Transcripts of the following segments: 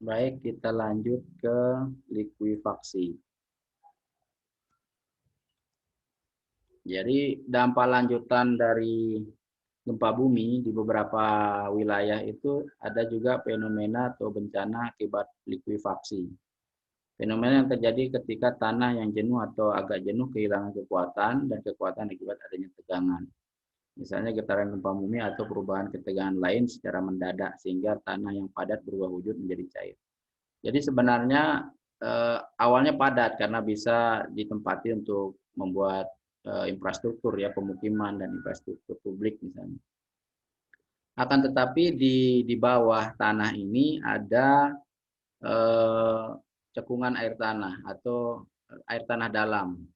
Baik, kita lanjut ke likuifaksi. Jadi dampak lanjutan dari gempa bumi di beberapa wilayah itu ada juga fenomena atau bencana akibat likuifaksi. Fenomena yang terjadi ketika tanah yang jenuh atau agak jenuh kehilangan kekuatan dan kekuatan akibat adanya tegangan. Misalnya getaran gempa bumi atau perubahan ketegangan lain secara mendadak sehingga tanah yang padat berubah wujud menjadi cair. Jadi sebenarnya awalnya padat karena bisa ditempati untuk membuat infrastruktur ya, pemukiman dan infrastruktur publik misalnya. Akan tetapi di bawah tanah ini ada cekungan air tanah atau air tanah dalam,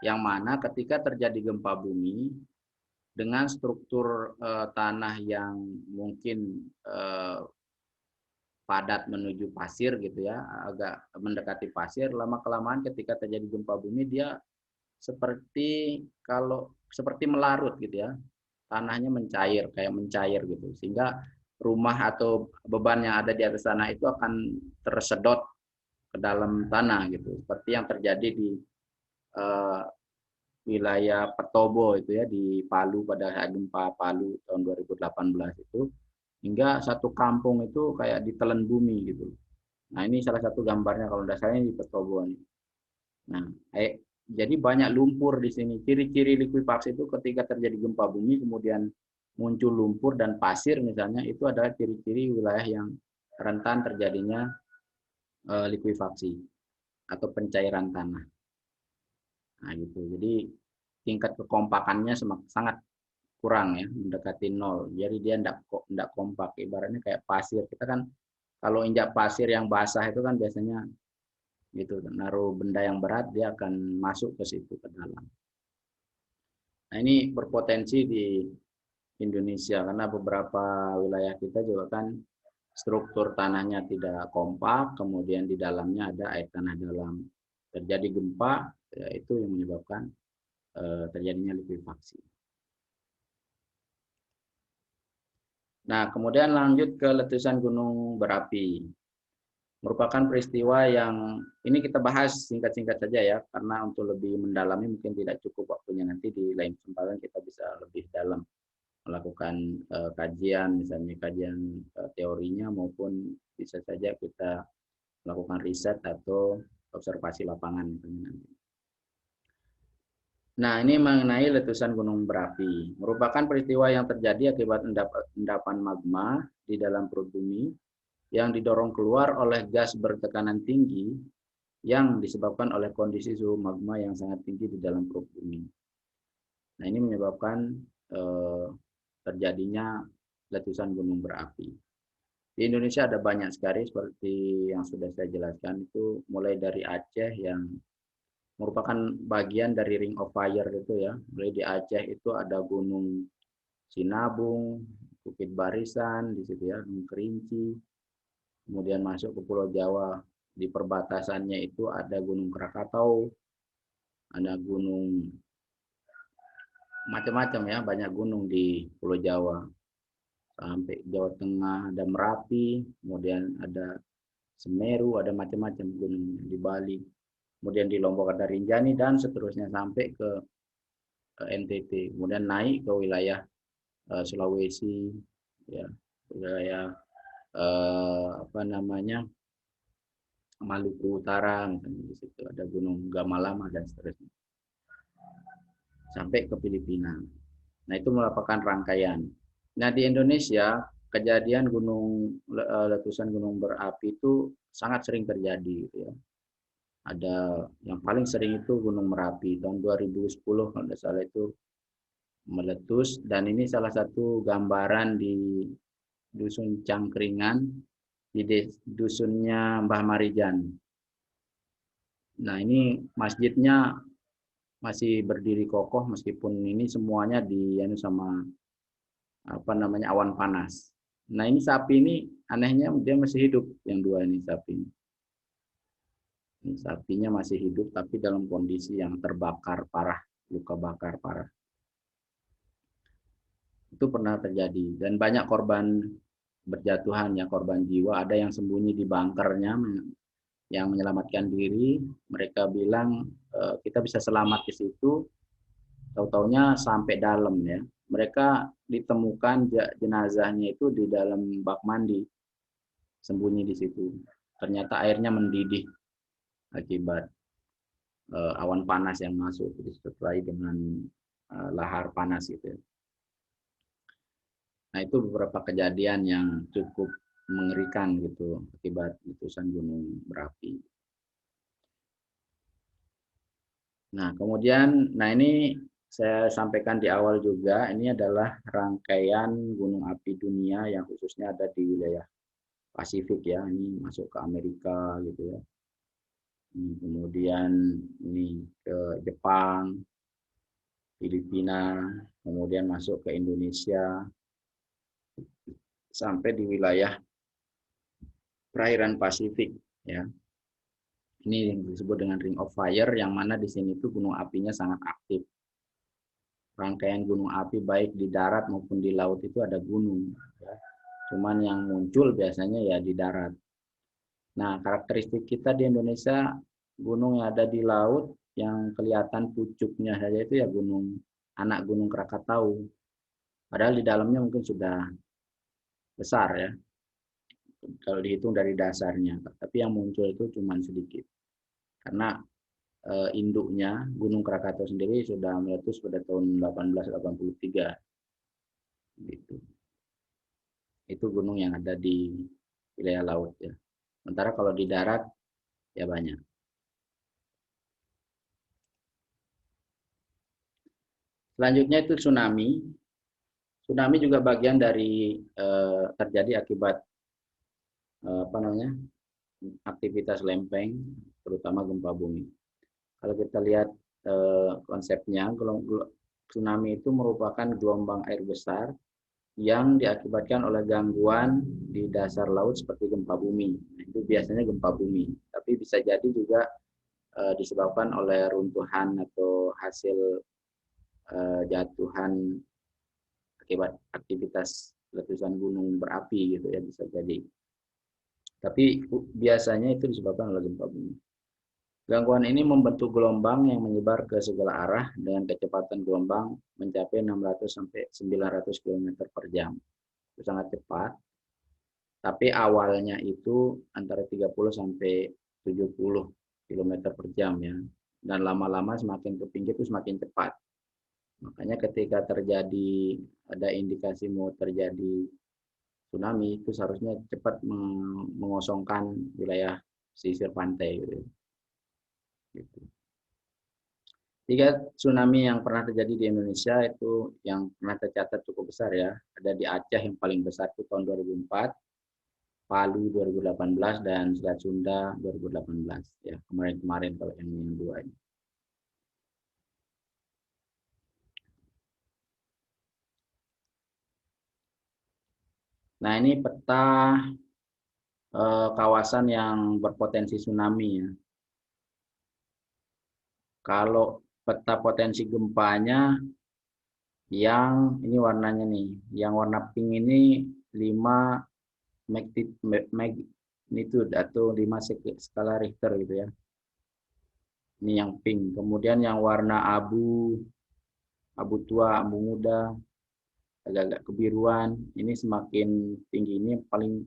yang mana ketika terjadi gempa bumi dengan struktur tanah yang mungkin padat menuju pasir gitu ya, agak mendekati pasir, lama kelamaan ketika terjadi gempa bumi dia seperti melarut gitu ya, tanahnya mencair, kayak mencair gitu, sehingga rumah atau beban yang ada di atas tanah itu akan tersedot ke dalam tanah gitu, seperti yang terjadi di uh, wilayah Petobo itu ya, di Palu pada saat gempa Palu tahun 2018 itu, hingga satu kampung itu kayak ditelan bumi gitu. Nah ini salah satu gambarnya kalau tidak salah di Petobo. Nah, jadi banyak lumpur di sini. Ciri-ciri likuifaksi itu ketika terjadi gempa bumi kemudian muncul lumpur dan pasir misalnya, itu adalah ciri-ciri wilayah yang rentan terjadinya likuifaksi atau pencairan tanah. Nah, gitu. Jadi tingkat kekompakannya sangat kurang ya, mendekati nol. Jadi dia tidak kompak. Ibaratnya kayak pasir. Kita kan kalau injak pasir yang basah itu kan biasanya gitu, naruh benda yang berat dia akan masuk ke situ ke dalam. Nah ini berpotensi di Indonesia karena beberapa wilayah kita juga kan struktur tanahnya tidak kompak, kemudian di dalamnya ada air tanah dalam. Terjadi gempa, ya itu yang menyebabkan terjadinya likuifaksi. Nah kemudian lanjut ke letusan gunung berapi. Merupakan peristiwa yang ini kita bahas singkat-singkat saja ya, karena untuk lebih mendalami mungkin tidak cukup waktunya, nanti di lain kesempatan kita bisa lebih dalam melakukan kajian, misalnya kajian teorinya maupun bisa saja kita melakukan riset atau observasi lapangan misalnya nanti. Nah, ini mengenai letusan gunung berapi. Merupakan peristiwa yang terjadi akibat endapan magma di dalam perut bumi yang didorong keluar oleh gas bertekanan tinggi yang disebabkan oleh kondisi suhu magma yang sangat tinggi di dalam perut bumi. Nah, ini menyebabkan terjadinya letusan gunung berapi. Di Indonesia ada banyak sekali seperti yang sudah saya jelaskan, itu mulai dari Aceh yang merupakan bagian dari Ring of Fire itu ya. Mulai di Aceh itu ada Gunung Sinabung, Bukit Barisan di situ ya, Gunung Kerinci. Kemudian masuk ke Pulau Jawa, di perbatasannya itu ada Gunung Krakatau, ada gunung macam-macam ya, banyak gunung di Pulau Jawa. Sampai Jawa Tengah ada Merapi, kemudian ada Semeru, ada macam-macam gunung di Bali. Kemudian di Lombok ada Rinjani dan seterusnya sampai ke NTT. Kemudian naik ke wilayah Sulawesi, ya, wilayah apa namanya Maluku Utara, misalnya di situ ada Gunung Gamalama dan seterusnya. Sampai ke Filipina. Nah, itu merupakan rangkaian. Nah, di Indonesia kejadian letusan gunung berapi itu sangat sering terjadi gitu ya. Ada yang paling sering itu Gunung Merapi tahun 2010 kalau tidak salah itu meletus, dan ini salah satu gambaran di dusun Cangkringan, di dusunnya Mbah Marijan. Nah, ini masjidnya masih berdiri kokoh meskipun ini semuanya sama apa namanya awan panas. Nah, ini sapi ini anehnya dia masih hidup yang dua ini sapi. Ini sapinya masih hidup tapi dalam kondisi yang terbakar parah, luka bakar parah. Itu pernah terjadi dan banyak korban berjatuhan ya, korban jiwa. Ada yang sembunyi di bunkernya yang menyelamatkan diri. Mereka bilang kita bisa selamat di situ, tahu-taunya sampai dalam ya. Mereka ditemukan jenazahnya itu di dalam bak mandi, sembunyi di situ. Ternyata airnya mendidih akibat awan panas yang masuk, disertai dengan lahar panas gitu ya. Nah, itu beberapa kejadian yang cukup mengerikan gitu akibat letusan gunung berapi. Nah, kemudian, ini saya sampaikan di awal juga, ini adalah rangkaian gunung api dunia yang khususnya ada di wilayah Pasifik ya. Ini masuk ke Amerika gitu ya. Kemudian ini ke Jepang, Filipina, kemudian masuk ke Indonesia, sampai di wilayah perairan Pasifik ya. Ini yang disebut dengan Ring of Fire, yang mana di sini itu gunung apinya sangat aktif. Rangkaian gunung api baik di darat maupun di laut itu ada gunung. Ya. Cuman yang muncul biasanya ya di darat. Nah, karakteristik kita di Indonesia, gunung yang ada di laut yang kelihatan pucuknya saja itu ya anak gunung Krakatau. Padahal di dalamnya mungkin sudah besar ya, kalau dihitung dari dasarnya. Tapi yang muncul itu cuma sedikit. Karena induknya Gunung Krakatau sendiri sudah meletus pada tahun 1883. Gitu. Itu gunung yang ada di wilayah laut ya. Sementara kalau di darat ya banyak. Selanjutnya itu tsunami. Tsunami juga bagian dari terjadi akibat aktivitas lempeng, terutama gempa bumi. Kalau kita lihat konsepnya, tsunami itu merupakan gelombang air besar yang diakibatkan oleh gangguan di dasar laut seperti gempa bumi. Nah, itu biasanya gempa bumi, tapi bisa jadi juga disebabkan oleh runtuhan atau hasil jatuhan akibat aktivitas letusan gunung berapi gitu ya, bisa jadi. Tapi biasanya itu disebabkan oleh gempa bumi. Gangguan ini membentuk gelombang yang menyebar ke segala arah dengan kecepatan gelombang mencapai 600 sampai 900 km per jam. Itu sangat cepat. Tapi awalnya itu antara 30 sampai 70 km per jam ya. Dan lama-lama semakin ke pinggir itu semakin cepat. Makanya ketika terjadi, ada indikasi mau terjadi tsunami, itu seharusnya cepat mengosongkan wilayah pesisir pantai gitu. Tiga tsunami yang pernah terjadi di Indonesia itu yang pernah tercatat cukup besar ya. Ada di Aceh yang paling besar itu tahun 2004, Palu 2018, dan Selat Sunda 2018 ya. Kemarin-kemarin kalau yang dua ini. Nah, ini peta kawasan yang berpotensi tsunami ya. Kalau peta potensi gempanya, yang ini warnanya nih, yang warna pink ini 5 magnitude atau 5 skala Richter gitu ya. Ini yang pink. Kemudian yang warna abu, abu tua, abu muda, agak-agak kebiruan, ini semakin tinggi, ini paling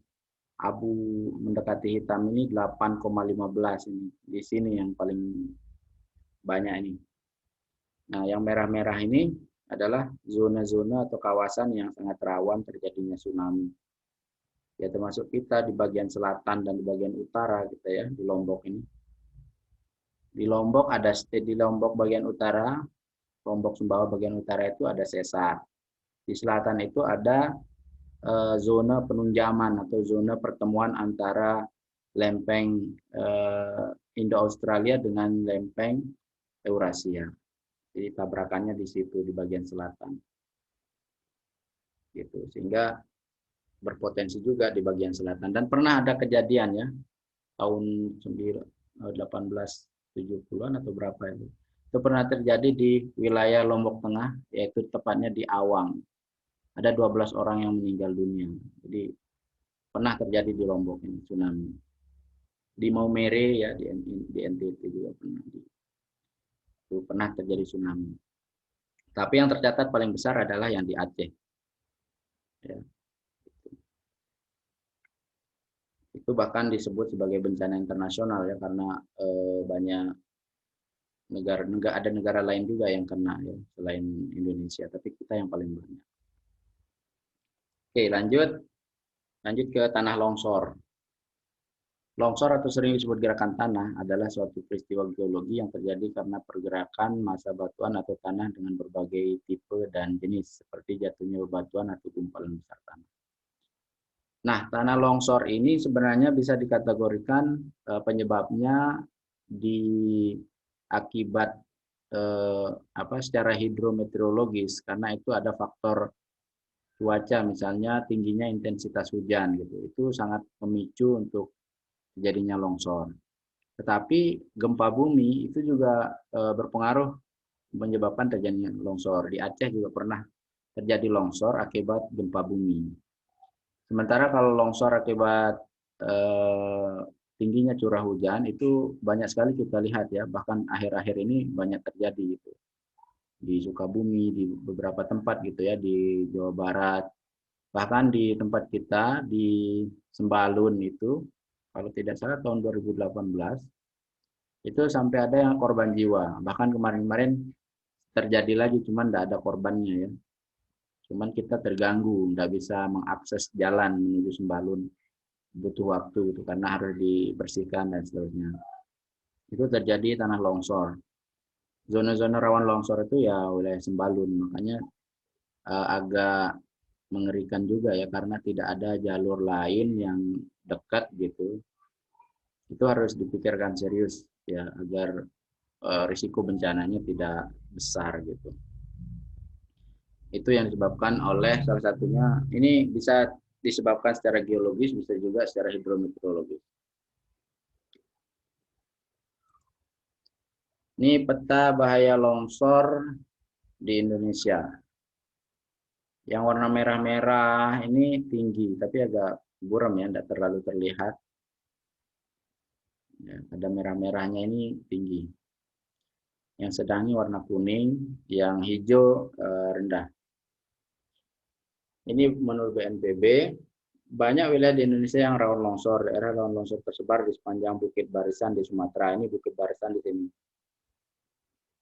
abu mendekati hitam ini 8,15 ini. Di sini yang paling banyak ini. Nah, yang merah-merah ini adalah zona-zona atau kawasan yang sangat rawan terjadinya tsunami. Ya, termasuk kita di bagian selatan dan di bagian utara kita ya, di Lombok ini. Di Lombok di Lombok bagian utara, Lombok Sumbawa bagian utara itu ada sesar. Di selatan itu ada zona penunjaman atau zona pertemuan antara lempeng Indo-Australia dengan lempeng Eurasia. Jadi tabrakannya di situ di bagian selatan. Gitu. Sehingga berpotensi juga di bagian selatan. Dan pernah ada kejadian ya tahun 1870-an atau berapa itu. Itu pernah terjadi di wilayah Lombok Tengah, yaitu tepatnya di Awang. Ada 12 orang yang meninggal dunia. Jadi pernah terjadi di Lombok ini tsunami. Di Maumere ya di NTT juga pernah itu pernah terjadi tsunami. Tapi yang tercatat paling besar adalah yang di Aceh. Ya. Itu bahkan disebut sebagai bencana internasional ya karena banyak ada negara lain juga yang kena ya selain Indonesia, tapi kita yang paling banyak. Oke, lanjut ke tanah longsor. Longsor atau sering disebut gerakan tanah adalah suatu peristiwa geologi yang terjadi karena pergerakan massa batuan atau tanah dengan berbagai tipe dan jenis, seperti jatuhnya bebatuan atau gumpalan besar tanah. Nah, tanah longsor ini sebenarnya bisa dikategorikan penyebabnya di akibat secara hidrometeorologis, karena itu ada faktor cuaca, misalnya tingginya intensitas hujan gitu. Itu sangat memicu untuk terjadinya longsor. Tetapi gempa bumi itu juga berpengaruh menyebabkan terjadinya longsor. Di Aceh juga pernah terjadi longsor akibat gempa bumi. Sementara kalau longsor akibat tingginya curah hujan itu banyak sekali kita lihat ya, bahkan akhir-akhir ini banyak terjadi gitu. Di Sukabumi, di beberapa tempat gitu ya, di Jawa Barat, bahkan di tempat kita di Sembalun itu, kalau tidak salah tahun 2018 itu sampai ada yang korban jiwa. Bahkan kemarin-kemarin terjadi lagi, cuman tidak ada korbannya ya. Cuman kita terganggu, nggak bisa mengakses jalan menuju Sembalun, butuh waktu itu karena harus dibersihkan dan seterusnya. Itu terjadi tanah longsor. Zona-zona rawan longsor itu ya wilayah Sembalun, makanya agak mengerikan juga ya karena tidak ada jalur lain yang dekat gitu. Itu harus dipikirkan serius ya agar risiko bencananya tidak besar gitu. Itu yang disebabkan oleh salah satunya, ini bisa disebabkan secara geologis, bisa juga secara hidrometeorologis. Ini peta bahaya longsor di Indonesia. Yang warna merah-merah ini tinggi, tapi agak buram ya, tidak terlalu terlihat. Ya, ada merah-merahnya ini tinggi. Yang sedang ini warna kuning, yang hijau rendah. Ini menurut BNPB, banyak wilayah di Indonesia yang rawan longsor. Daerah rawan longsor tersebar di sepanjang Bukit Barisan di Sumatera. Ini Bukit Barisan di sini.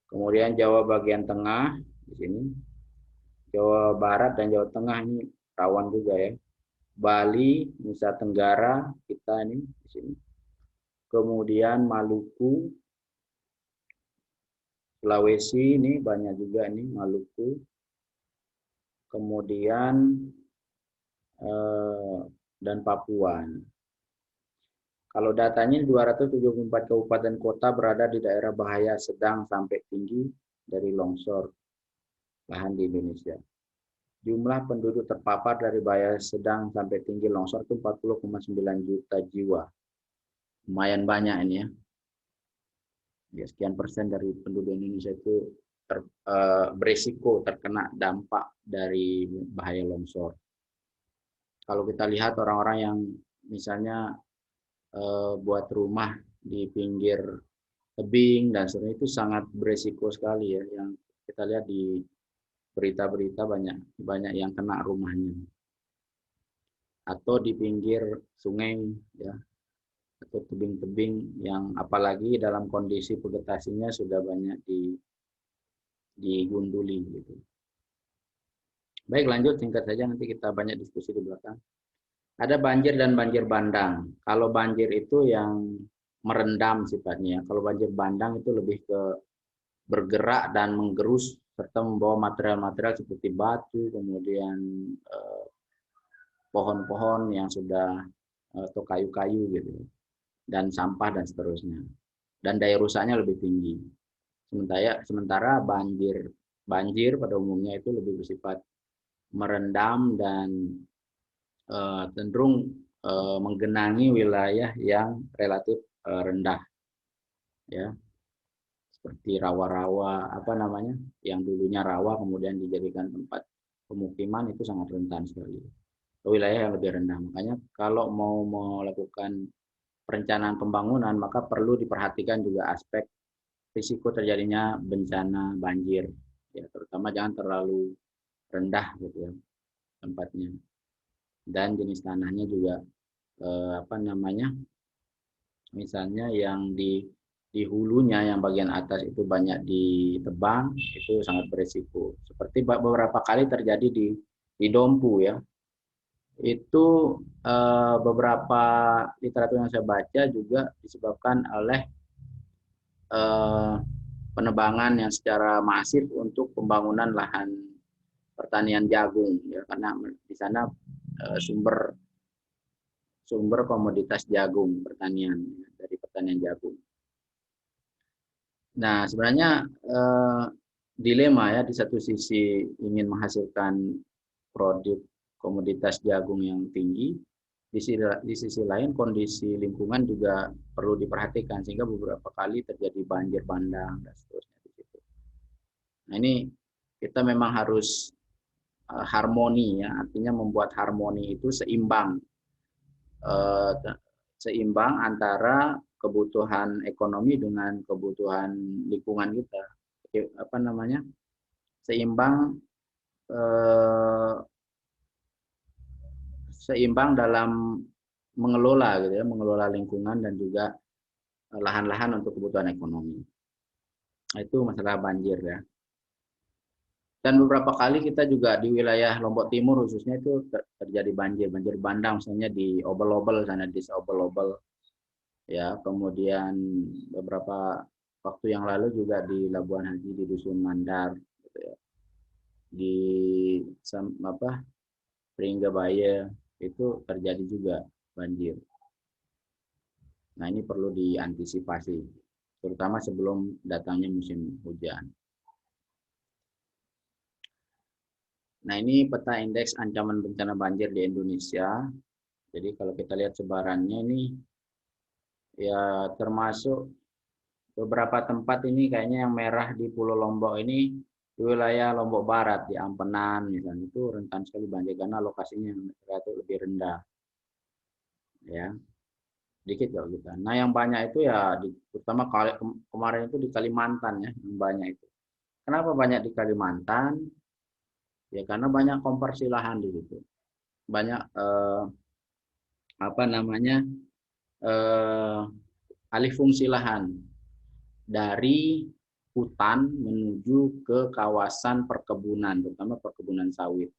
Kemudian Jawa bagian tengah di sini. Jawa Barat dan Jawa Tengah ini rawan juga ya. Bali, Nusa Tenggara kita ini di sini. Kemudian Maluku, Sulawesi ini banyak juga ini Maluku. Kemudian dan Papua. Kalau datanya 274 kabupaten kota berada di daerah bahaya sedang sampai tinggi dari longsor lahan di Indonesia. Jumlah penduduk terpapar dari bahaya sedang sampai tinggi longsor itu 40,9 juta jiwa. Lumayan banyak ini ya. Ya sekian persen dari penduduk Indonesia itu berisiko terkena dampak dari bahaya longsor. Kalau kita lihat orang-orang yang misalnya buat rumah di pinggir tebing dan sebagainya itu sangat beresiko sekali ya, yang kita lihat di berita-berita banyak yang kena rumahnya, atau di pinggir sungai ya, atau tebing-tebing yang apalagi dalam kondisi vegetasinya sudah banyak digunduli gitu. Baik, lanjut singkat saja, nanti kita banyak diskusi di belakang. Ada banjir dan banjir bandang. Kalau banjir itu yang merendam sifatnya. Kalau banjir bandang itu lebih ke bergerak dan menggerus serta membawa material-material seperti batu, kemudian pohon-pohon yang sudah atau kayu-kayu gitu, dan sampah dan seterusnya. Dan daya rusaknya lebih tinggi. Sementara banjir pada umumnya itu lebih bersifat merendam dan cenderung menggenangi wilayah yang relatif rendah, ya, seperti rawa-rawa apa namanya, yang dulunya rawa kemudian dijadikan tempat pemukiman, itu sangat rentan sekali. Wilayah yang lebih rendah. Makanya kalau mau melakukan perencanaan pembangunan, maka perlu diperhatikan juga aspek risiko terjadinya bencana banjir, ya, terutama jangan terlalu rendah gitu ya tempatnya, dan jenis tanahnya juga apa namanya, misalnya yang di hulunya yang bagian atas itu banyak ditebang, itu sangat berisiko. Seperti beberapa kali terjadi di Dompu ya, itu beberapa literatur yang saya baca juga disebabkan oleh penebangan yang secara masif untuk pembangunan lahan pertanian jagung, ya, karena di sana sumber komoditas jagung, pertanian, dari pertanian jagung. Nah, sebenarnya dilema ya, di satu sisi ingin menghasilkan produk komoditas jagung yang tinggi, di sisi lain kondisi lingkungan juga perlu diperhatikan, sehingga beberapa kali terjadi banjir bandang dan seterusnya di situ. Nah, ini kita memang harus harmoni ya, artinya membuat harmoni itu seimbang, seimbang antara kebutuhan ekonomi dengan kebutuhan lingkungan kita, apa namanya, seimbang seimbang dalam mengelola gitu ya, mengelola lingkungan dan juga lahan-lahan untuk kebutuhan ekonomi. Nah, itu masalah banjir ya. Dan beberapa kali kita juga di wilayah Lombok Timur khususnya itu terjadi banjir bandang, misalnya di Obel-Obel sana, di Obel-Obel ya, kemudian beberapa waktu yang lalu juga di Labuan Haji di Dusun Mandar gitu ya, di apa Pringgabaya itu terjadi juga banjir. Nah, ini perlu diantisipasi terutama sebelum datangnya musim hujan. Nah, ini peta indeks ancaman bencana banjir di Indonesia. Jadi kalau kita lihat sebarannya ini ya, termasuk beberapa tempat ini kayaknya yang merah di Pulau Lombok ini, di wilayah Lombok Barat, di Ampenan misalnya, itu rentan sekali banjir karena lokasinya yang relatif lebih rendah. Ya, sedikit kalau kita. Nah, yang banyak itu ya terutama kemarin itu di Kalimantan ya, yang banyak itu. Kenapa banyak di Kalimantan? Ya karena banyak konversi lahan di situ. Banyak apa namanya? Alih fungsi lahan dari hutan menuju ke kawasan perkebunan, terutama perkebunan sawit.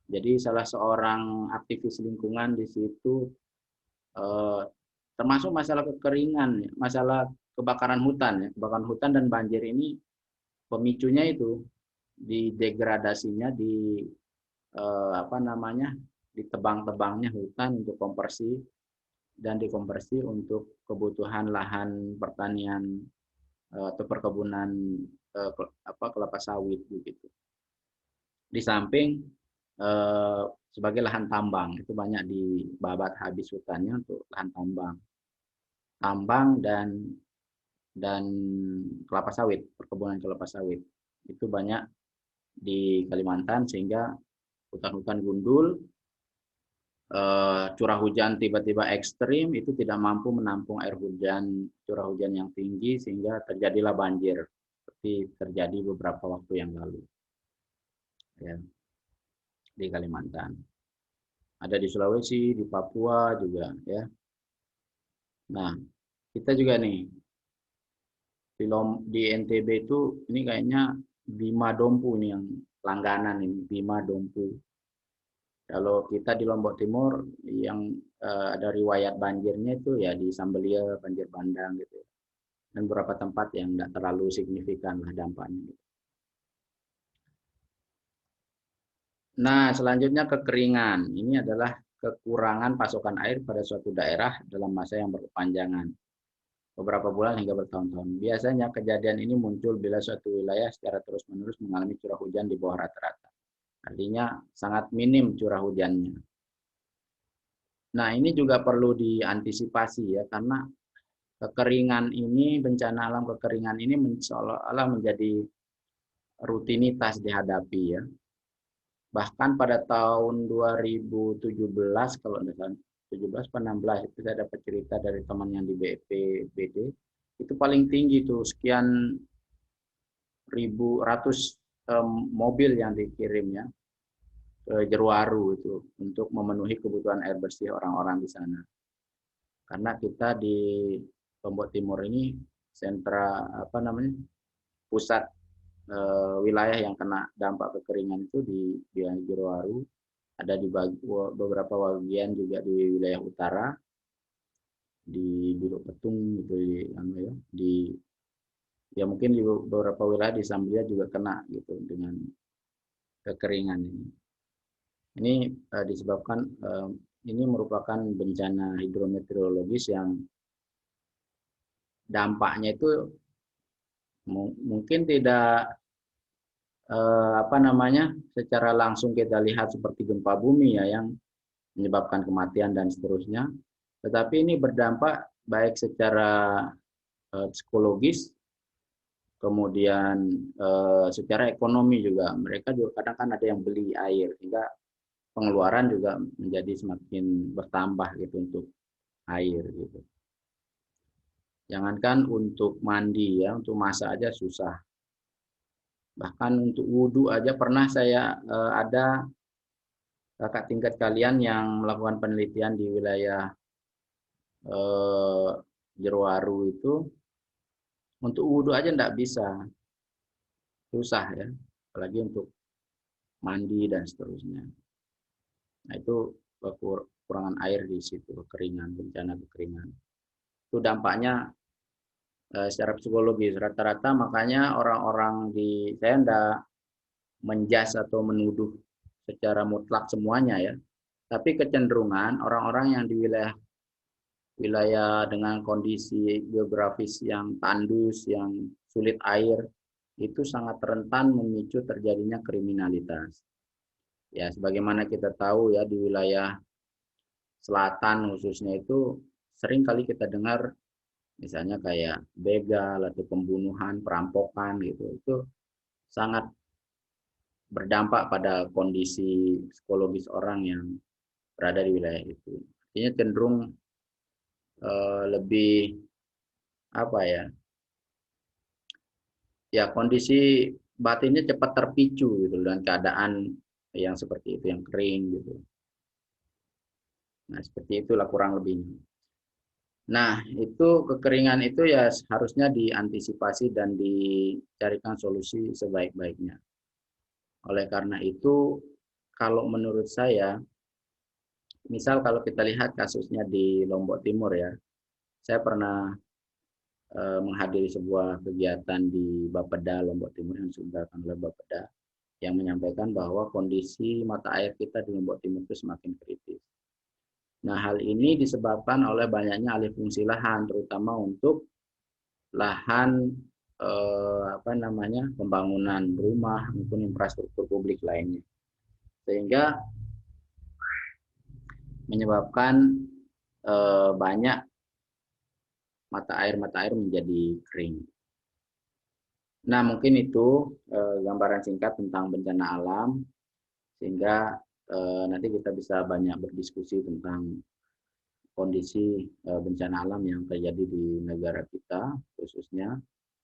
Jadi salah seorang aktivis lingkungan di situ, termasuk masalah kekeringan, masalah kebakaran hutan, ya, kebakaran hutan dan banjir ini pemicunya itu di degradasinya, di apa namanya, ditebang-tebangnya hutan untuk konversi dan dikonversi untuk kebutuhan lahan pertanian atau perkebunan apa kelapa sawit begitu. Di samping sebagai lahan tambang, itu banyak dibabat habis hutannya untuk lahan tambang dan kelapa sawit, perkebunan kelapa sawit itu banyak di Kalimantan, sehingga hutan-hutan gundul, curah hujan tiba-tiba ekstrim itu tidak mampu menampung air hujan, curah hujan yang tinggi, sehingga terjadilah banjir seperti terjadi beberapa waktu yang lalu ya, di Kalimantan. Ada di Sulawesi, di Papua juga ya. Nah, kita juga nih di NTB itu ini kayaknya Bima Dompu ini yang langganan ini, Bima Dompu. Kalau kita di Lombok Timur yang ada riwayat banjirnya itu ya di Sambelia, banjir bandang gitu. Dan beberapa tempat yang tidak terlalu signifikan lah dampaknya. Nah, selanjutnya kekeringan. Ini adalah kekurangan pasokan air pada suatu daerah dalam masa yang berkepanjangan, beberapa bulan hingga bertahun-tahun. Biasanya kejadian ini muncul bila suatu wilayah secara terus-menerus mengalami curah hujan di bawah rata-rata. Artinya sangat minim curah hujannya. Nah, ini juga perlu diantisipasi ya, karena kekeringan ini, bencana alam kekeringan ini seolah-olah menjadi rutinitas dihadapi ya. Bahkan pada tahun 2017, kalau tidak salah 17 atau 16, itu saya dapat cerita dari teman yang di BPBD, itu paling tinggi tuh, sekian ribu, ratus mobil yang dikirim ya ke Jeruaru itu untuk memenuhi kebutuhan air bersih orang-orang di sana. Karena kita di Lombok Timur ini sentra apa namanya, pusat wilayah yang kena dampak kekeringan itu di Jeruaru, ada di beberapa bagian juga di wilayah utara, di Buluk Petung gitu di ya mungkin di beberapa wilayah di Sambia juga kena gitu dengan kekeringan ini. Ini disebabkan ini merupakan bencana hidrometeorologis yang dampaknya itu mungkin tidak apa namanya, secara langsung kita lihat seperti gempa bumi ya yang menyebabkan kematian dan seterusnya, tetapi ini berdampak baik secara psikologis, kemudian secara ekonomi juga. Mereka juga kadang kan ada yang beli air, sehingga pengeluaran juga menjadi semakin bertambah gitu untuk air gitu. Jangankan untuk mandi ya, untuk masak aja susah. Bahkan untuk wudhu aja pernah saya ada kakak tingkat kalian yang melakukan penelitian di wilayah Jeruaru itu, untuk wudhu aja enggak bisa, susah ya, apalagi untuk mandi dan seterusnya. Nah itu kekurangan air di situ, kekeringan, bencana kekeringan. Itu dampaknya secara psikologis. Rata-rata makanya orang-orang di, saya enggak menjas atau menuduh secara mutlak semuanya ya, tapi kecenderungan orang-orang yang di wilayah dengan kondisi geografis yang tandus, yang sulit air, itu sangat rentan memicu terjadinya kriminalitas. Ya, sebagaimana kita tahu ya, di wilayah selatan khususnya itu sering kali kita dengar misalnya kayak begal atau pembunuhan, perampokan gitu. Itu sangat berdampak pada kondisi psikologis orang yang berada di wilayah itu. Artinya cenderung lebih apa ya? Ya kondisi batinnya cepat terpicu gitu dengan keadaan yang seperti itu, yang kering gitu. Nah, seperti itulah kurang lebihnya. Nah, itu kekeringan itu ya harusnya diantisipasi dan dicarikan solusi sebaik-baiknya. Oleh karena itu, kalau menurut saya, misal kalau kita lihat kasusnya di Lombok Timur ya, saya pernah menghadiri sebuah kegiatan di Bapeda Lombok Timur yang diselenggarakan oleh Bapeda, yang menyampaikan bahwa kondisi mata air kita di Lombok Timur itu semakin kritis. Nah, hal ini disebabkan oleh banyaknya alih fungsi lahan, terutama untuk lahan apa namanya, pembangunan rumah maupun infrastruktur publik lainnya, sehingga menyebabkan banyak mata air menjadi kering. Nah, mungkin itu gambaran singkat tentang bencana alam, sehingga nanti kita bisa banyak berdiskusi tentang kondisi bencana alam yang terjadi di negara kita khususnya,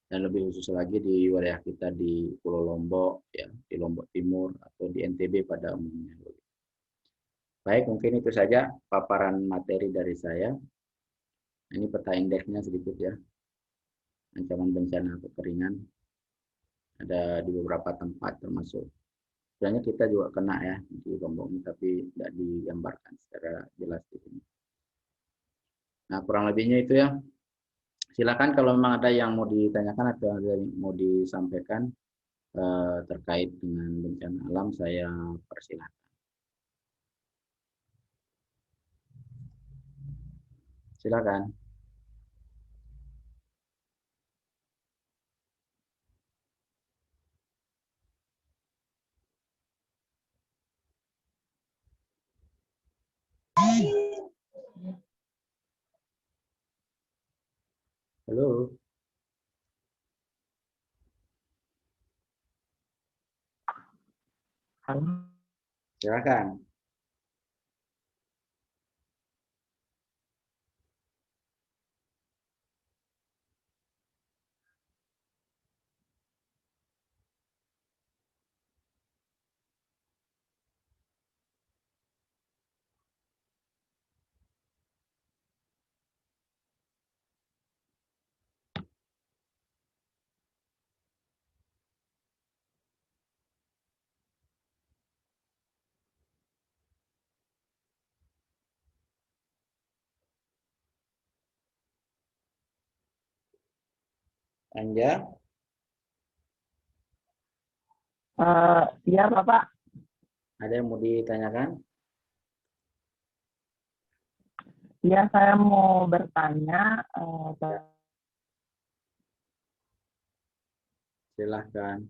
dan lebih khusus lagi di wilayah kita di Pulau Lombok, ya, di Lombok Timur atau di NTB pada umumnya. Baik, mungkin itu saja paparan materi dari saya. Ini peta indeksnya sedikit ya, ancaman bencana kekeringan ada di beberapa tempat, termasuk sebenarnya kita juga kena ya di Lombok ini, tapi tidak digambarkan secara jelas di sini. Nah, kurang lebihnya itu ya. Silakan kalau memang ada yang mau ditanyakan atau ada yang mau disampaikan terkait dengan bencana alam, saya persilahkan. Silakan. Halo, Halo. silakan. Anja, Iya, Bapak. ada yang mau ditanyakan? Iya, saya mau bertanya. Ya, silahkan.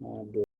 Aduh.